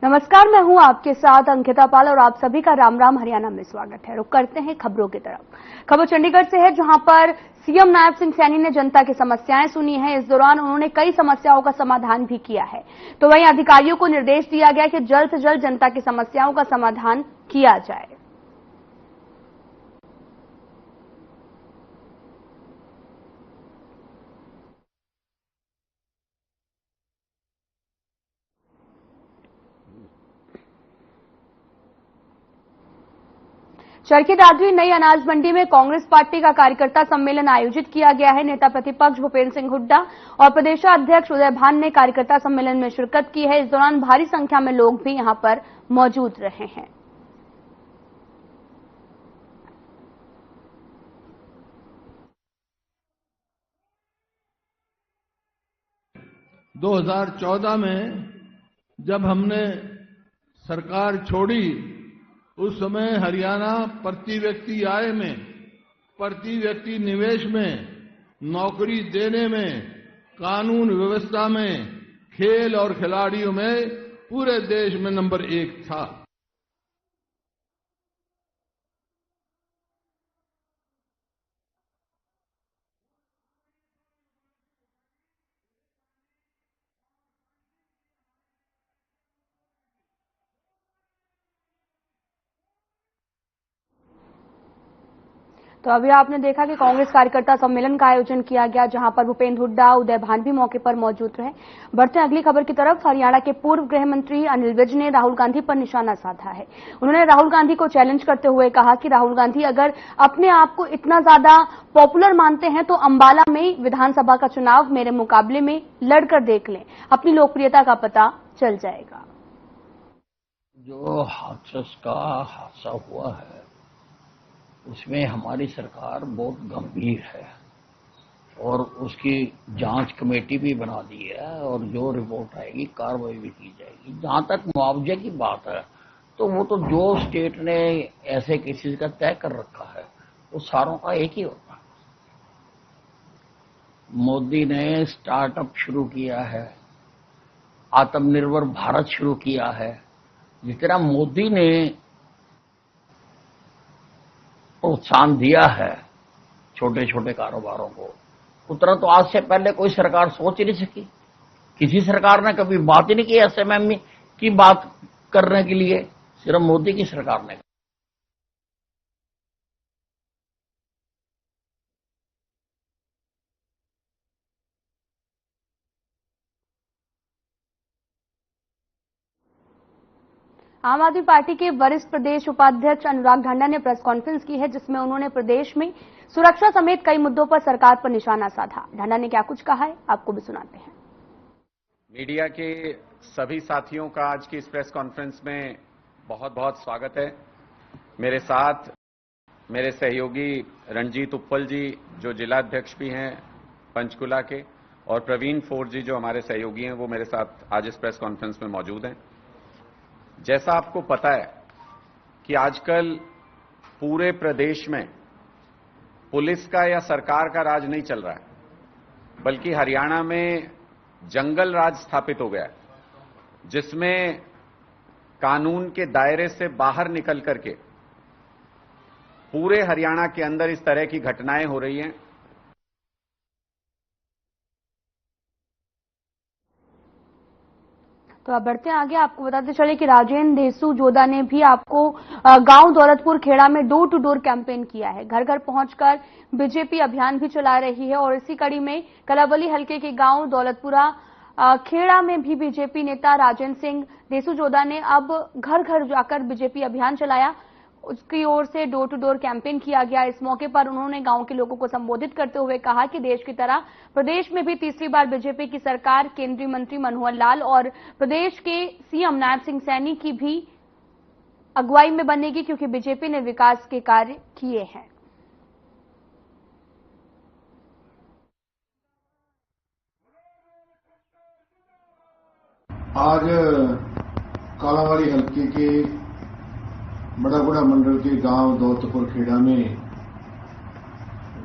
नमस्कार, मैं हूं आपके साथ अंकिता पाल और आप सभी का राम राम हरियाणा में स्वागत है। रुक करते हैं खबरों की तरफ। खबर चंडीगढ़ से है, जहां पर सीएम नायब सिंह सैनी ने जनता की समस्याएं सुनी हैं। इस दौरान उन्होंने कई समस्याओं का समाधान भी किया है। तो वहीं अधिकारियों को निर्देश दिया गया कि जल्द से जल्द जनता की समस्याओं का समाधान किया जाए। चरखी दादरी नई अनाज मंडी में कांग्रेस पार्टी का कार्यकर्ता सम्मेलन आयोजित किया गया है। नेता प्रतिपक्ष भूपेंद्र सिंह हुड्डा और प्रदेशाध्यक्ष उदय भान ने कार्यकर्ता सम्मेलन में शिरकत की है। इस दौरान भारी संख्या में लोग भी यहां पर मौजूद रहे हैं। 2014 में जब हमने सरकार छोड़ी, उस समय हरियाणा प्रति व्यक्ति आय में, प्रति व्यक्ति निवेश में, नौकरी देने में, कानून व्यवस्था में, खेल और खिलाड़ियों में पूरे देश में नंबर 1 था। तो अभी आपने देखा कि कांग्रेस कार्यकर्ता सम्मेलन का आयोजन किया गया, जहां पर भूपेंद्र हुड्डा, उदय भान भी मौके पर मौजूद रहे। बढ़ते हैं अगली खबर की तरफ। हरियाणा के पूर्व गृह मंत्री अनिल विज ने राहुल गांधी पर निशाना साधा है। उन्होंने राहुल गांधी को चैलेंज करते हुए कहा कि राहुल गांधी अगर अपने आप को इतना ज्यादा पॉपुलर मानते हैं तो अंबाला में विधानसभा का चुनाव मेरे मुकाबले में लड़कर देख लें, अपनी लोकप्रियता का पता चल जाएगा। जो हाथरस का हादसा हुआ है, उसमें हमारी सरकार बहुत गंभीर है और उसकी जांच कमेटी भी बना दी है और जो रिपोर्ट आएगी कार्रवाई भी की जाएगी। जहां तक मुआवजे की बात है, तो वो तो जो स्टेट ने ऐसे केसेस का तय कर रखा है वो सारों का एक ही होता है। मोदी ने स्टार्टअप शुरू किया है, आत्मनिर्भर भारत शुरू किया है। जितना मोदी ने प्रोत्साहन दिया है छोटे छोटे कारोबारों को, उतना तो आज से पहले कोई सरकार सोच ही नहीं सकी। किसी सरकार ने कभी बात ही नहीं की एसएमएमई की बात करने के लिए, सिर्फ मोदी की सरकार ने। आम आदमी पार्टी के वरिष्ठ प्रदेश उपाध्यक्ष अनुराग ढांडा ने प्रेस कॉन्फ्रेंस की है, जिसमें उन्होंने प्रदेश में सुरक्षा समेत कई मुद्दों पर सरकार पर निशाना साधा। ढांडा ने क्या कुछ कहा है, आपको भी सुनाते हैं। मीडिया के सभी साथियों का आज की इस प्रेस कॉन्फ्रेंस में बहुत बहुत स्वागत है। मेरे साथ मेरे सहयोगी रणजीत उप्पल जी, जो जिलाध्यक्ष भी हैं पंचकुला के, और प्रवीण फोर्ट जी, जो हमारे सहयोगी हैं, वो मेरे साथ आज इस प्रेस कॉन्फ्रेंस में मौजूद हैं। जैसा आपको पता है कि आजकल पूरे प्रदेश में पुलिस का या सरकार का राज नहीं चल रहा है, बल्कि हरियाणा में जंगल राज स्थापित हो गया है, जिसमें कानून के दायरे से बाहर निकल करके पूरे हरियाणा के अंदर इस तरह की घटनाएं हो रही हैं। तो अब बढ़ते हैं आगे। आपको बताते चले कि राजेंद्र देसू जोधा ने भी आपको गांव दौलतपुर खेड़ा में डोर टू डोर कैंपेन किया है। घर घर पहुंचकर बीजेपी अभियान भी चला रही है और इसी कड़ी में कलावली हल्के के गांव दौलतपुरा खेड़ा में भी बीजेपी नेता राजेंद्र सिंह देसू जोधा ने अब घर घर जाकर बीजेपी अभियान चलाया। उसकी ओर से डोर टू डोर कैंपेन किया गया। इस मौके पर उन्होंने गांव के लोगों को संबोधित करते हुए कहा कि देश की तरह प्रदेश में भी तीसरी बार बीजेपी की सरकार केंद्रीय मंत्री मनोहर लाल और प्रदेश के सीएम नायब सिंह सैनी की भी अगुवाई में बनेगी, क्योंकि बीजेपी ने विकास के कार्य किए हैं। आज कालावाली हल्के के बड़ागुड़ा मंडल के गांव दौलतपुर खेड़ा में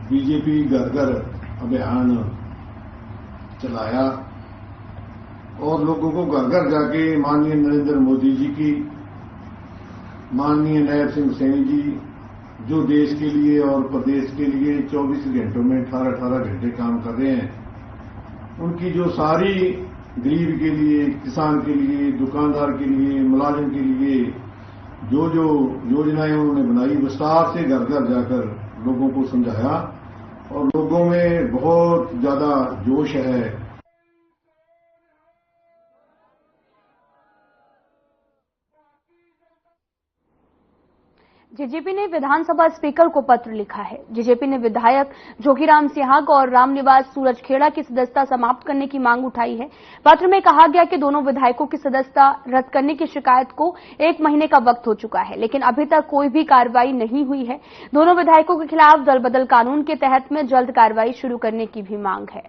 बीजेपी घर घर अभियान चलाया और लोगों को घर घर जाके माननीय नरेंद्र मोदी जी की, माननीय नायब सिंह सैनी जी जो देश के लिए और प्रदेश के लिए 24 घंटों में 18-18 घंटे काम कर रहे हैं, उनकी जो सारी गरीब के लिए, किसान के लिए, दुकानदार के लिए, मुलाजिम के लिए जो जो योजनाएं उन्होंने बनाई, विस्तार से घर घर जाकर लोगों को समझाया और लोगों में बहुत ज्यादा जोश है। जेजेपी ने विधानसभा स्पीकर को पत्र लिखा है। जेजेपी ने विधायक जोगीराम सिहाग और रामनिवास सूरजखेड़ा की सदस्यता समाप्त करने की मांग उठाई है। पत्र में कहा गया कि दोनों विधायकों की सदस्यता रद्द करने की शिकायत को 1 महीने का वक्त हो चुका है, लेकिन अभी तक कोई भी कार्रवाई नहीं हुई है। दोनों विधायकों के खिलाफ दल बदल कानून के तहत में जल्द कार्रवाई शुरू करने की भी मांग है।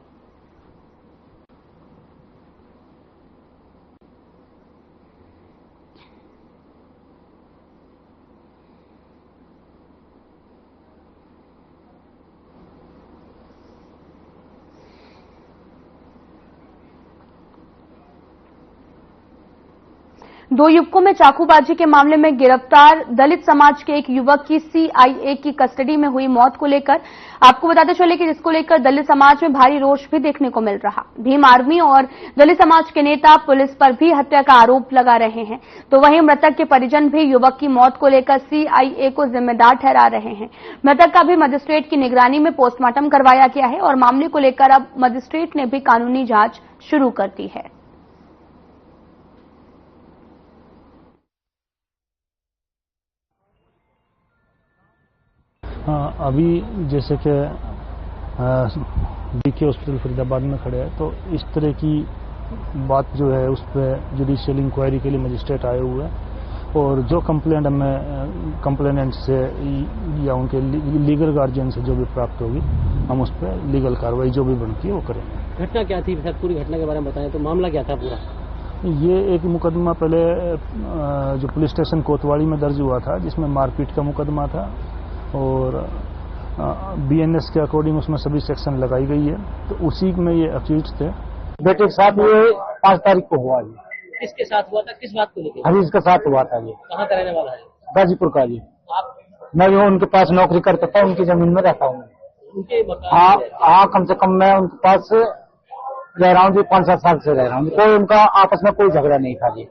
दो युवकों में चाकूबाजी के मामले में गिरफ्तार दलित समाज के एक युवक की सीआईए की कस्टडी में हुई मौत को लेकर आपको बताते चले कि जिसको लेकर दलित समाज में भारी रोष भी देखने को मिल रहा। भीम आर्मी और दलित समाज के नेता पुलिस पर भी हत्या का आरोप लगा रहे हैं, तो वहीं मृतक के परिजन भी युवक की मौत को लेकर सीआईए को जिम्मेदार ठहरा रहे हैं। मृतक का भी मजिस्ट्रेट की निगरानी में पोस्टमार्टम करवाया गया है और मामले को लेकर अब मजिस्ट्रेट ने भी कानूनी जांच शुरू कर दी है। अभी जैसे कि बीके हॉस्पिटल फरीदाबाद में खड़े हैं, तो इस तरह की बात जो है उस पर जुडिशियल इंक्वायरी के लिए मजिस्ट्रेट आए हुए हैं और जो कंप्लेंट हमें कंप्लेनेंट से या उनके लीगल गार्जियन से जो भी प्राप्त होगी हम उस पर लीगल कार्रवाई जो भी बनती है वो करेंगे। घटना क्या थी सर, पूरी घटना के बारे में बताएं, तो मामला क्या था पूरा? ये एक मुकदमा पहले जो पुलिस स्टेशन कोतवाली में दर्ज हुआ था जिसमें मारपीट का मुकदमा था और बीएनएस के अकॉर्डिंग उसमें सभी सेक्शन लगाई गई है, तो उसी में ये अक्यूज थे। बेटे के साथ ये 5 तारीख को हुआ। ये किसके साथ हुआ था, किस बात को लेकर? हरीश के साथ हुआ था। ये कहाँ का रहने वाला है? गाजीपुर का। जी आप? मैं जो उनके पास नौकरी करता था, उनकी जमीन में रहता हूँ। उनके मकान? हाँ, कम से कम मैं उनके पास रह रहा हूँ जी, 5-7 साल से रह रहा हूँ। कोई उनका आपस में कोई झगड़ा नहीं था जी।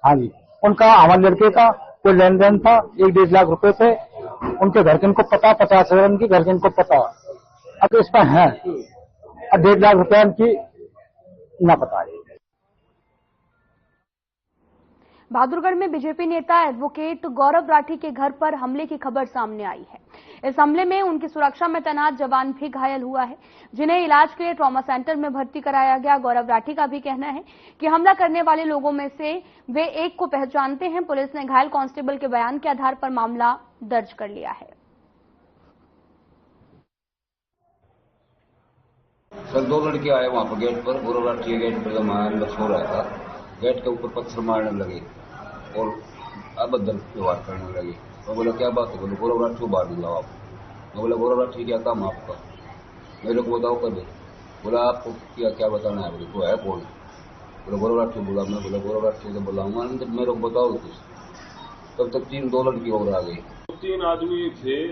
हाँ जी, उनका हमारे लड़के का कोई लेन देन था 1-1.5 लाख रुपए पे। उनके घर के इनको पता, 50,000 उनकी घर के इनको पता। अब इस पर है 1.5 लाख रुपए उनकी न पता है। बहादुरगढ़ में बीजेपी नेता एडवोकेट गौरव राठी के घर पर हमले की खबर सामने आई है। इस हमले में उनकी सुरक्षा में तैनात जवान भी घायल हुआ है, जिन्हें इलाज के लिए ट्रॉमा सेंटर में भर्ती कराया गया। गौरव राठी का भी कहना है कि हमला करने वाले लोगों में से वे एक को पहचानते हैं। पुलिस ने घायल कांस्टेबल के बयान के आधार पर मामला दर्ज कर लिया है। सर 2 लड़के आए वहां पर गेट पर, गौरव राठी के गेट पर जब मैं अंदर सो रहा था, गेट के ऊपर पत्थर मारने लगे और अभद्र व्यवहार करने लगे। मैं बोला क्या बात है? बोले गौरव राठी को बाहर बुलाओ आप। मैं बोला गौरव राठी क्या काम आपका? मेरे को बताओ कभी। बोला आपको क्या बताना है? बोले तो है कौन? बोला गौरव राठी बोला। मैं बोला गौरव राठी से बुलाऊंगा नहीं, मेरे को बताओ कुछ। तब तक 2 लड़की और आ गई। 3 आदमी थे,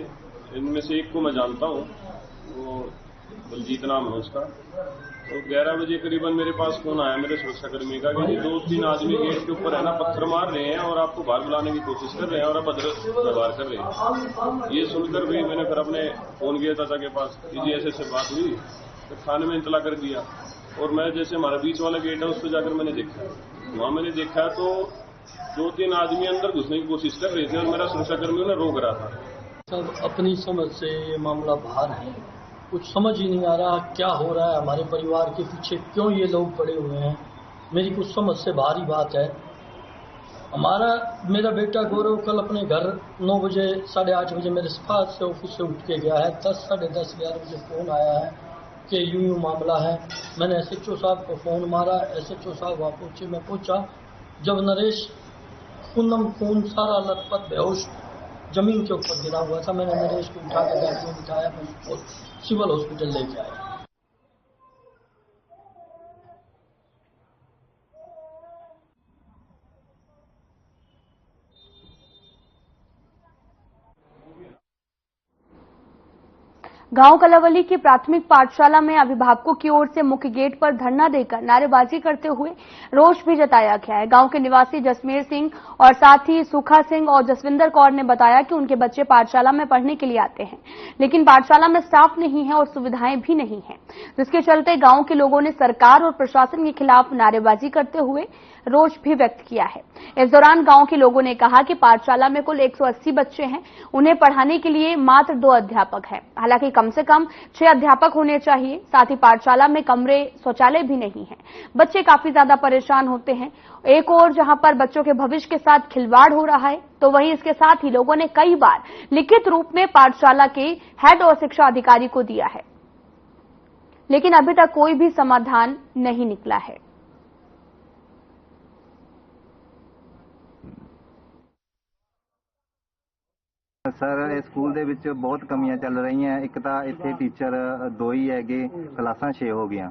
इनमें से एक को मैं जानता हूँ, वो बलजीत नाम है उसका। तो 11 बजे करीबन मेरे पास फोन आया मेरे सुरक्षाकर्मी का कि 2-3 आदमी गेट के ऊपर है ना पत्थर मार रहे हैं और आपको बाहर बुलाने की कोशिश कर रहे हैं और अभद्र व्यवहार कर रहे हैं। ये सुनकर भी मैंने फिर अपने फोन किया चाचा के पास कि जी ऐसे बात हुई, फिर थाने में इंतला कर दिया। और मैं जैसे हमारा बीच वाला गेट है उस पर जाकर मैंने देखा, वहां मैंने देखा तो 2-3 आदमी अंदर घुसने की कोशिश कर रहे थे और मेरा सुरक्षाकर्मी उन्हें रोक रहा था। सब अपनी समझ से ये मामला बाहर है, कुछ समझ ही नहीं आ रहा क्या हो रहा है, हमारे परिवार के पीछे क्यों ये लोग पड़े हुए हैं। मेरी कुछ समझ से बाहरी बात है। मेरा बेटा गौरव कल अपने घर 9 बजे 8:30 बजे मेरे पास से ऑफिस से उठ के गया है। 10, 10:30, 11 बजे फोन आया है कि यूं मामला है। मैंने SHO साहब को फोन मारा, SHO साहब वहाँ पहुंचे। मैं पहुंचा जब नरेश खून सारा लथपथ बेहोश जमीन के ऊपर गिरा हुआ था। मैंने नरेश को उठा के गाड़ी में बिठाया, मैं सिविल हॉस्पिटल लेके आया। गांव कलावली की प्राथमिक पाठशाला में अभिभावकों की ओर से मुख्य गेट पर धरना देकर नारेबाजी करते हुए रोष भी जताया गया है। गांव के निवासी जसमेर सिंह और साथ ही सुखा सिंह और जसविंदर कौर ने बताया कि उनके बच्चे पाठशाला में पढ़ने के लिए आते हैं, लेकिन पाठशाला में स्टाफ नहीं है और सुविधाएं भी नहीं है, जिसके चलते गांव के लोगों ने सरकार और प्रशासन के खिलाफ नारेबाजी करते हुए रोष भी व्यक्त किया है। इस दौरान गांव के लोगों ने कहा कि पाठशाला में कुल 180 बच्चे हैं, उन्हें पढ़ाने के लिए मात्र 2 अध्यापक हैं। हालांकि कम से कम 6 अध्यापक होने चाहिए। साथ ही पाठशाला में कमरे, शौचालय भी नहीं है। बच्चे काफी ज्यादा परेशान होते हैं। एक और जहां पर बच्चों के भविष्य के साथ खिलवाड़ हो रहा है, तो वहीं इसके साथ ही लोगों ने कई बार लिखित रूप में पाठशाला के हेड और शिक्षा अधिकारी को दिया है, लेकिन अभी तक कोई भी समाधान नहीं निकला है। सर, स्कूल ਦੇ ਵਿੱਚ ਬਹੁਤ ਕਮੀਆਂ ਚੱਲ ਰਹੀਆਂ। ਇੱਕ ਤਾਂ ਇੱਥੇ ਟੀਚਰ 2 ਹੀ ਹੈਗੇ, ਕਲਾਸਾਂ 6 ਹੋ ਗਈਆਂ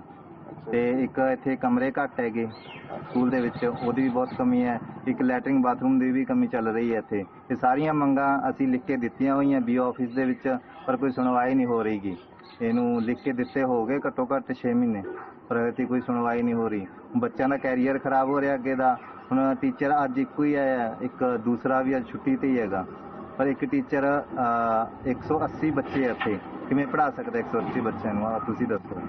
ਤੇ ਇੱਕ ਇੱਥੇ ਕਮਰੇ ਘੱਟ ਹੈਗੇ ਸਕੂਲ ਦੇ ਵਿੱਚ, ਉਹਦੀ ਵੀ ਬਹੁਤ ਕਮੀ ਹੈ। ਇੱਕ ਲੈਟਰਿੰਗ ਬਾਥਰੂਮ ਦੀ ਵੀ ਕਮੀ ਚੱਲ ਰਹੀ ਹੈ ਇੱਥੇ। ਇਹ ਸਾਰੀਆਂ ਮੰਗਾਂ ਅਸੀਂ ਲਿਖ ਕੇ ਦਿੱਤੀਆਂ ਹੋਈਆਂ BO ਆਫਿਸ ਦੇ ਵਿੱਚ, ਪਰ ਕੋਈ ਸੁਣਵਾਈ ਨਹੀਂ ਹੋ ਰਹੀਗੀ। ਇਹਨੂੰ ਲਿਖ ਕੇ ਦਿੱਤੇ ਹੋ ਗਏ ਘੱਟੋ ਘੱਟ 6 ਮਹੀਨੇ, ਪਰ ਇਹਦੀ ਕੋਈ ਸੁਣਵਾਈ ਨਹੀਂ ਹੋ ਰਹੀ। ਬੱਚਿਆਂ ਦਾ ਕੈਰੀਅਰ ਖਰਾਬ ਹੋ ਰਿਹਾ ਅੱਗੇ ਦਾ। ਹੁਣ ਟੀਚਰ ਅੱਜ ਇੱਕੋ ਹੀ ਆਇਆ, ਇੱਕ ਦੂਸਰਾ ਵੀ ਅੱਜ ਛੁੱਟੀ ਤੇ ਹੀ ਹੈਗਾ, पर एक टीचर 180 बच्चे ਇੱਥੇ ਕਿਵੇਂ ਪੜ੍ਹਾ ਸਕਦਾ 180 ਬੱਚਿਆਂ ਨੂੰ? ਤੁਸੀਂ ਦੱਸੋ।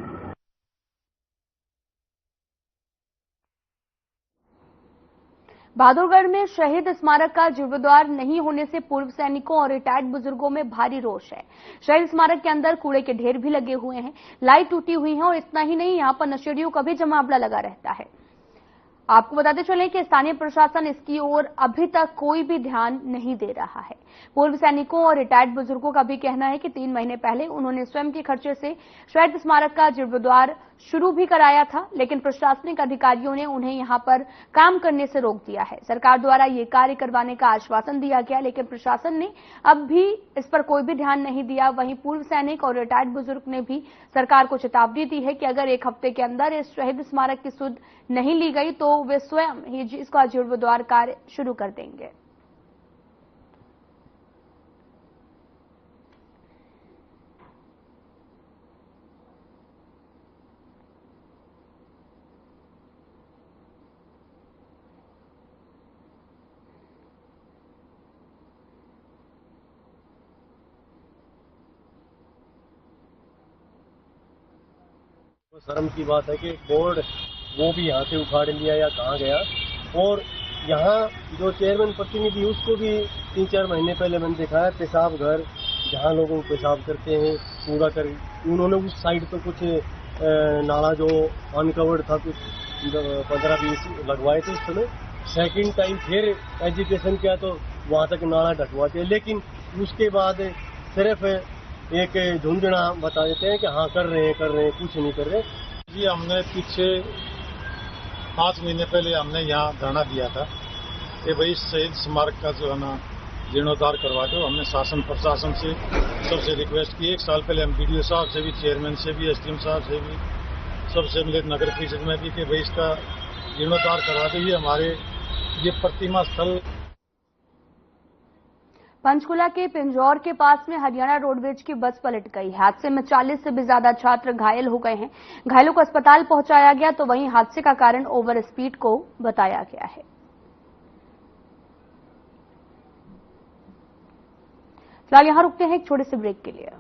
बहादुरगढ़ में शहीद स्मारक का जीर्णोद्धार नहीं होने से पूर्व सैनिकों और रिटायर्ड बुजुर्गों में भारी रोष है। शहीद स्मारक के अंदर कूड़े के ढेर भी लगे हुए हैं, लाइट टूटी हुई है और इतना ही नहीं, यहां पर नशेड़ियों का भी जमावड़ा लगा रहता है। आपको बताते चलें कि स्थानीय प्रशासन इसकी ओर अभी तक कोई भी ध्यान नहीं दे रहा है। पूर्व सैनिकों और रिटायर्ड बुजुर्गों का भी कहना है कि 3 महीने पहले उन्होंने स्वयं के खर्चे से शहीद स्मारक का जीर्णोद्धार शुरू भी कराया था, लेकिन प्रशासनिक अधिकारियों ने उन्हें यहां पर काम करने से रोक दिया है। सरकार द्वारा ये कार्य करवाने का आश्वासन दिया गया, लेकिन प्रशासन ने अब भी इस पर कोई भी ध्यान नहीं दिया। वहीं पूर्व सैनिक और रिटायर्ड बुजुर्ग ने भी सरकार को चेतावनी दी है कि अगर 1 हफ्ते के अंदर इस शहीद स्मारक की सुध नहीं ली गई तो वे स्वयं ही इसका जीर्णोद्धार कार्य शुरू कर देंगे। शर्म की बात है कि बोर्ड वो भी यहाँ से उखाड़ लिया या कहाँ गया। और यहाँ जो चेयरमैन प्रतिनिधि उसको भी 3-4 महीने पहले मैंने देखा है, पेशाब घर जहाँ लोगों पेशाब करते हैं कूड़ा कर, उन्होंने उस साइड तो कुछ नाला जो अनकवर्ड था कुछ 15-20 लगवाए थे उस समय। सेकेंड टाइम फिर एजुकेशन किया तो वहाँ तक नाला ढकवाते हैं, लेकिन उसके बाद सिर्फ एक झुंझुना बता देते हैं कि हाँ कर रहे हैं, कुछ नहीं कर रहे। जी हमने पीछे 5 महीने पहले हमने यहाँ धरना दिया था कि भाई शहीद स्मारक का जो है ना जीर्णोद्धार करवा दो। हमने शासन प्रशासन से सबसे रिक्वेस्ट की। 1 साल पहले हम BDO साहब से भी, चेयरमैन से भी, SDM साहब से भी, सबसे मिले नगर परिषद में भी कि भाई इसका जीर्णोद्धार करवा दो। ये हमारे ये प्रतिमा स्थल। पंचकुला के पिंजौर के पास में हरियाणा रोडवेज की बस पलट गई। हादसे में 40 से भी ज्यादा छात्र घायल हो गए हैं। घायलों को अस्पताल पहुंचाया गया, तो वहीं हादसे का कारण ओवर स्पीड को बताया गया है। फिलहाल यहां रुकते हैं एक छोटे से ब्रेक के लिए।